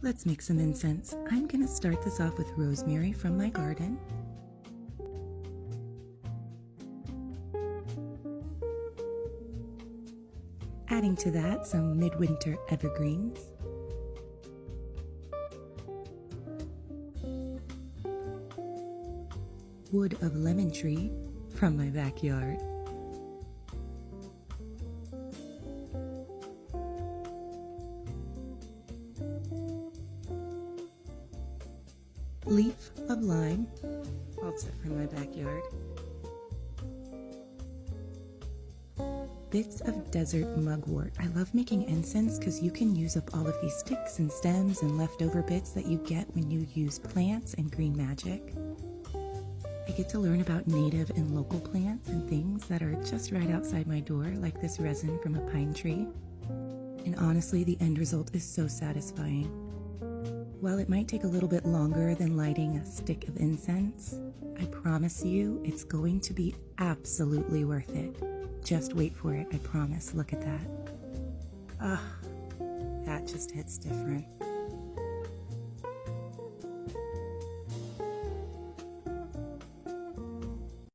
Let's make some incense. I'm gonna start this off with rosemary from my garden. Adding to that some midwinter evergreens. Wood of lemon tree from my backyard. Leaf of lime, also from my backyard. Bits of desert mugwort. I love making incense because you can use up all of these sticks and stems and leftover bits that you get when you use plants and green magic. I get to learn about native and local plants and things that are just right outside my door, like this resin from a pine tree. And honestly, the end result is so satisfying. While it might take a little bit longer than lighting a stick of incense, I promise you it's going to be absolutely worth it. Just wait for it, I promise. Look at that. Ah, that just hits different.